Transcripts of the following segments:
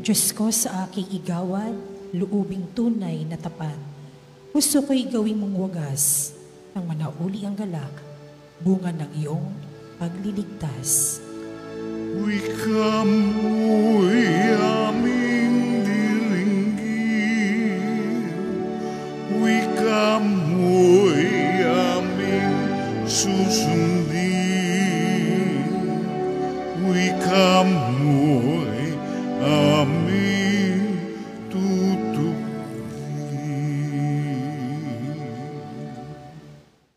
Diyos ko sa aking igawad, luubing tunay na tapat. Gusto ko'y gawing mong wagas, nang manauli ang galak, bunga ng iyong pagliligtas. Wika mo'y aming diringgin, wika mo'y aming susundin, wika mo'y aming tutupin.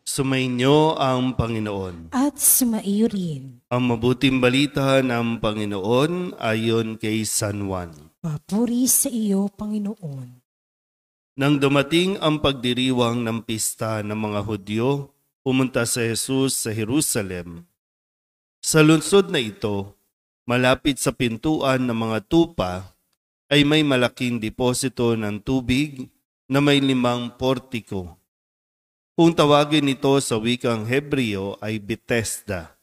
Sumainyo ang Panginoon. At sumaiyo rin. Ang mabuting balita ng Panginoon ayon kay San Juan. Papuri sa iyo, Panginoon. Nang dumating ang pagdiriwang ng pista ng mga Hudyo, pumunta si Jesus sa Jerusalem. Sa lungsod na ito, malapit sa pintuan ng mga tupa, ay may malaking deposito ng tubig na may 5 portiko. Kung tawagin ito sa wikang Hebreo ay Bethesda.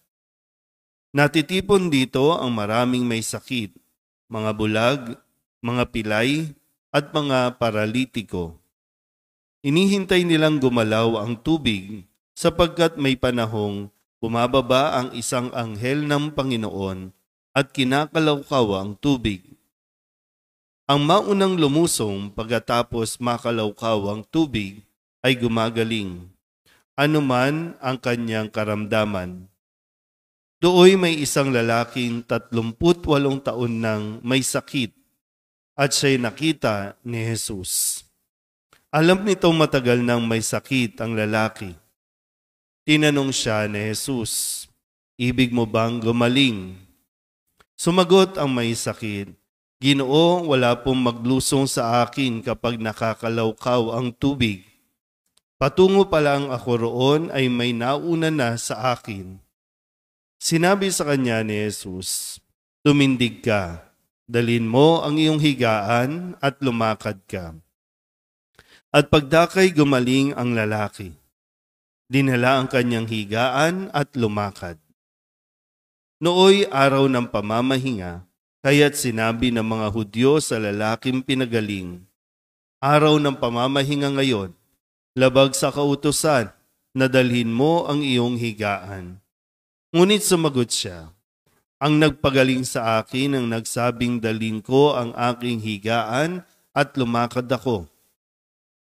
Natitipon dito ang maraming may sakit, mga bulag, mga pilay, at mga paralitiko. Inihintay nilang gumalaw ang tubig sapagkat may panahong bumababa ang isang anghel ng Panginoon at kinakalawkaw ang tubig. Ang maunang lumusong pagkatapos makalawkaw ang tubig ay gumagaling, anuman ang kanyang karamdaman. Dooy may isang lalaking 38 taon nang may sakit at siya'y nakita ni Jesus. Alam nitong matagal nang may sakit ang lalaki. Tinanong siya ni Jesus, "Ibig mo bang gumaling?" Sumagot ang may sakit, "Ginoo, wala pong maglusong sa akin kapag nakakalawkaw ang tubig. Patungo pa lang ako roon ay may nauna na sa akin." Sinabi sa kanya ni Jesus, "Tumindig ka, dalhin mo ang iyong higaan at lumakad ka." At pagdakay gumaling ang lalaki. Dinala ang kanyang higaan at lumakad. Nooy araw ng pamamahinga, kaya't sinabi ng mga Hudyo sa lalaking pinagaling, "Araw ng pamamahinga ngayon, labag sa kautusan na dalhin mo ang iyong higaan." Ngunit sumagot siya, "Ang nagpagaling sa akin ang nagsabing dalhin ko ang aking higaan at lumakad ako."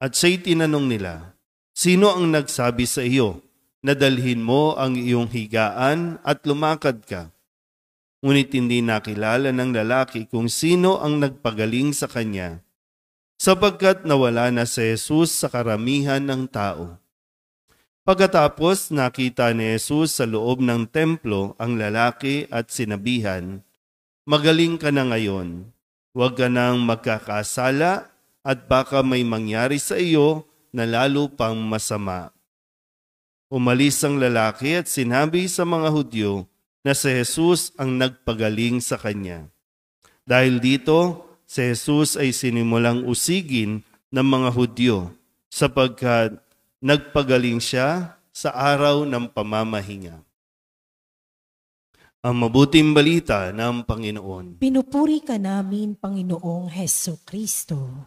At siya'y tinanong nila, "Sino ang nagsabi sa iyo na dalhin mo ang iyong higaan at lumakad ka?" Ngunit hindi nakilala ng lalaki kung sino ang nagpagaling sa kanya, sapagkat nawala na si Jesus sa karamihan ng tao. Pagkatapos nakita ni Jesus sa loob ng templo ang lalaki at sinabihan, "Magaling ka na ngayon, huwag ka nang magkakasala at baka may mangyari sa iyo na lalo pang masama." Umalis ang lalaki at sinabi sa mga Hudyo na si Jesus ang nagpagaling sa kanya. Dahil dito, si Jesus ay sinimulang usigin ng mga Hudyo sapagkat nagpagaling siya sa araw ng pamamahinga. Ang mabuting balita ng Panginoon. Pinupuri ka namin, Panginoong Heso Kristo.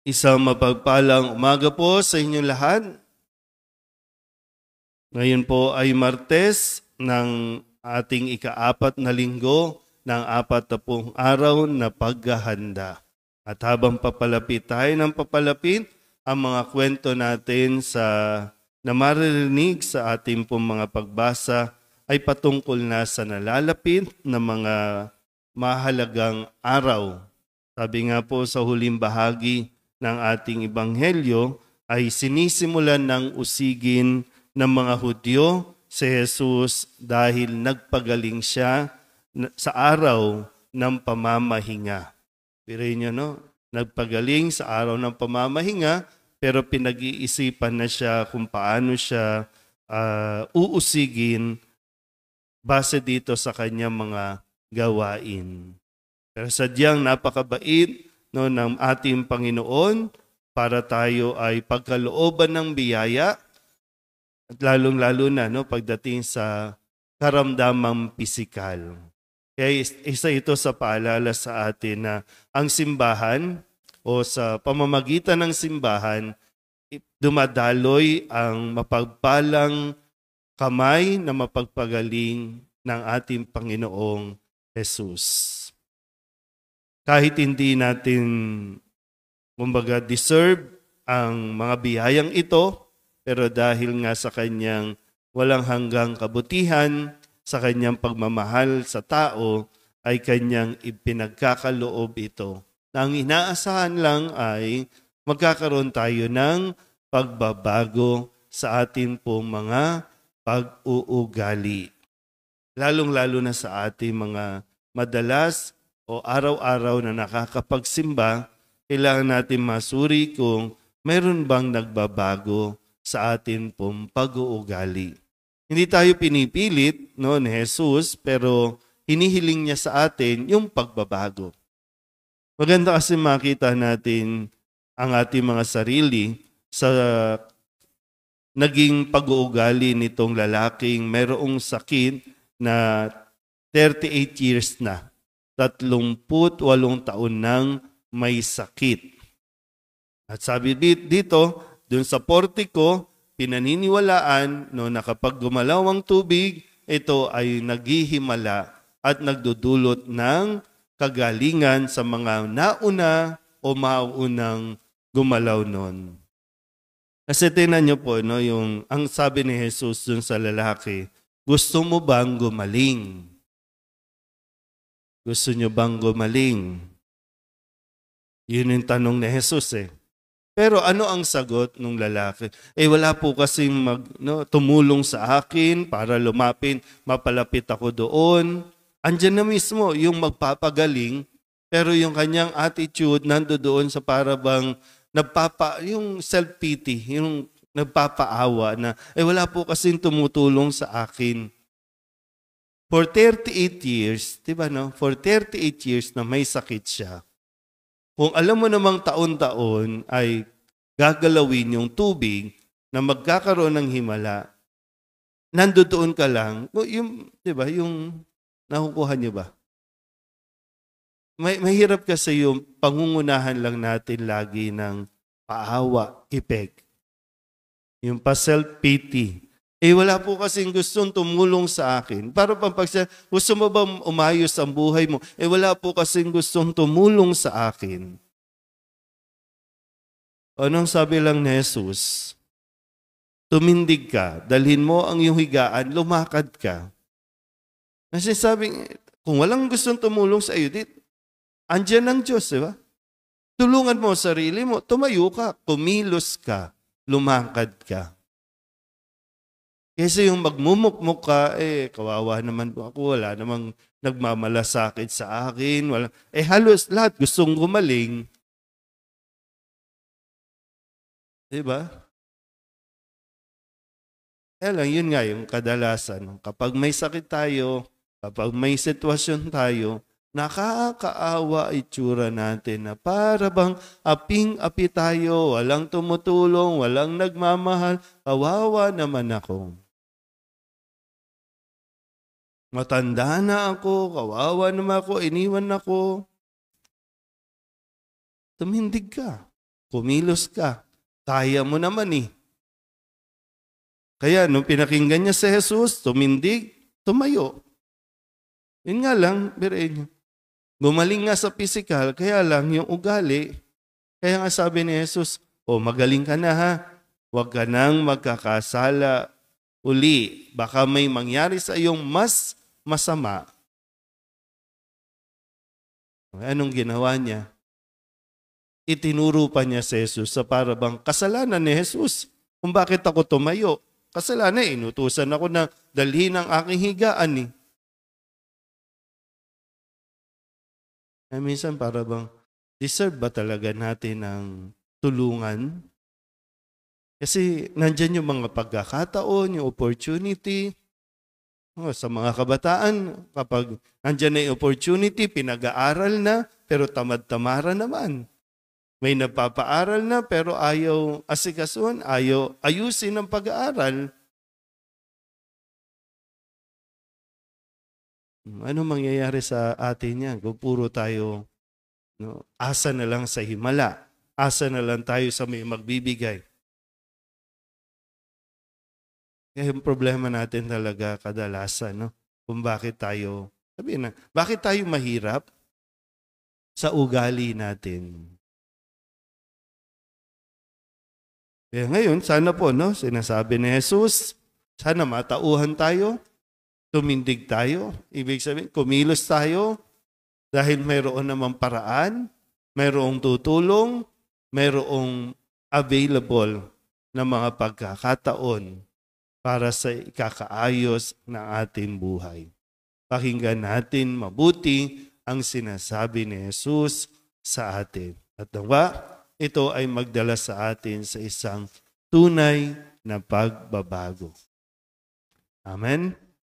Isang mapagpalang umaga po sa inyong lahat. Ngayon po ay Martes ng ating ika-4 na linggo ng 40 araw na paghahanda. At habang papalapit tayo ng papalapit, ang mga kwento natin na maririnig sa ating pong mga pagbasa ay patungkol na sa nalalapit na mga mahalagang araw. Sabi nga po sa huling bahagi ng ating ebanghelyo ay sinisimulan ng usigin ng mga Hudyo si Jesus dahil nagpagaling siya sa araw ng pamamahinga. Pirin nyo, no? Nagpagaling sa araw ng pamamahinga, pero pinag-iisipan na siya kung paano siya uusigin base dito sa kanyang mga gawain. Pero sadyang napakabait, no, ng ating Panginoon para tayo ay pagkalooban ng biyaya at lalong-lalo na, no, pagdating sa karamdamang pisikal. Kaya isa ito sa paalala sa atin na ang simbahan o sa pamamagitan ng simbahan, dumadaloy ang mapagpalang kamay na mapagpagaling ng ating Panginoong Jesus. Kahit hindi natin, kumbaga, deserve ang mga biyayang ito, pero dahil nga sa kanyang walang hanggang kabutihan, sa kanyang pagmamahal sa tao, ay kanyang ipinagkakaloob ito. Na ang inaasahan lang ay magkakaroon tayo ng pagbabago sa atin pong mga pag-uugali. Lalong-lalo na sa ating mga madalas o araw-araw na nakakapagsimba, kailangan natin masuri kung mayroon bang nagbabago sa atin pong pag-uugali. Hindi tayo pinipilit ni Jesus, pero hinihiling niya sa atin yung pagbabago. Maganda kasi makita natin ang ating mga sarili sa naging pag-uugali nitong lalaking mayroong sakit na 38 years na. 38 taon nang may sakit. At sabi dito, dun sa portiko, pinaniniwalaan na kapag gumalaw ang tubig, ito ay naghihimala at nagdudulot ng kagalingan sa mga nauna o maunang gumalaw nun. Kasi tingnan niyo po, ang sabi ni Jesus dun sa lalaki, gusto mo bang gumaling? Gusto niyo bang gumaling? Yun yung tanong ni Jesus Pero ano ang sagot ng lalaki? Wala po kasing tumulong sa akin para mapalapit ako doon. Andyan na mismo yung magpapagaling, pero yung kanyang attitude nandoon sa parabang yung self-pity, yung nagpapaawa na, wala po kasing tumutulong sa akin. For 38 years, diba For 38 years na may sakit siya. Kung alam mo namang taon-taon ay gagalawin yung tubig na magkakaroon ng himala, nandoon ka lang, diba, yung nakukuha niyo ba? Mahirap kasi yung pangungunahan lang natin lagi ng paawa, effect. Yung pa-self-pity. Wala po kasing gustong tumulong sa akin. Para gusto mo ba umayos ang buhay mo? Wala po kasing gustong tumulong sa akin. Anong sabi lang ni Jesus? Tumindig ka, dalhin mo ang iyong higaan, lumakad ka. Kasi sabi, kung walang gustong tumulong sa iyo, andyan ang Diyos, di ba? Tulungan mo sarili mo, tumayo ka, kumilos ka, lumakad ka. Kasi yung magmumukmuk ka, kawawa naman ako, wala namang nagmamalasakit sa akin. Halos lahat gustong gumaling. Diba? Lang, yun nga yung kadalasan. Kapag may sakit tayo, kapag may sitwasyon tayo, nakakaawa itsura natin na para bang aping-api tayo, walang tumutulong, walang nagmamahal, kawawa naman ako. Matanda na ako, kawawa naman ako, iniwan ako. Tumindig ka, kumilos ka, kaya mo naman Kaya nung pinakinggan niya si Jesus, tumindig, tumayo. Yun nga lang, birain. Gumaling nga sa physical, kaya lang yung ugali. Kaya nga sabi ni Jesus, magaling ka na ha, huwag ka nang magkakasala uli. Baka may mangyari sa iyong mas masama. Anong ginawa niya? Itinuro pa niya si Jesus sa parabang kasalanan ni Jesus. Kung bakit ako tumayo. Kasalanan, inutusan ako na dalhin ang aking higaan minsan parabang deserve ba talaga natin ng tulungan? Kasi nandyan yung mga pagkakataon, yung opportunity. Sa mga kabataan, kapag nandyan na yung opportunity, pinag-aaral na, pero tamad-tamara naman. May nagpapaaral na, pero ayaw asikasuhan, ayaw ayusin ang pag-aaral. Ano mangyayari sa atin yan kung puro tayo asa na lang sa himala, asa na lang tayo sa may magbibigay? Kaya yung problema natin talaga kadalasan, kung bakit tayo, sabihin na, bakit tayo mahirap sa ugali natin? Kaya ngayon, sana po, sinasabi ni Jesus, sana matauhan tayo, tumindig tayo. Ibig sabihin, kumilos tayo dahil mayroon namang paraan, mayroong tutulong, mayroong available na mga pagkakataon para sa ikakaayos ng ating buhay. Pakinggan natin mabuti ang sinasabi ni Jesus sa atin. At nawa, ito ay magdala sa atin sa isang tunay na pagbabago. Amen.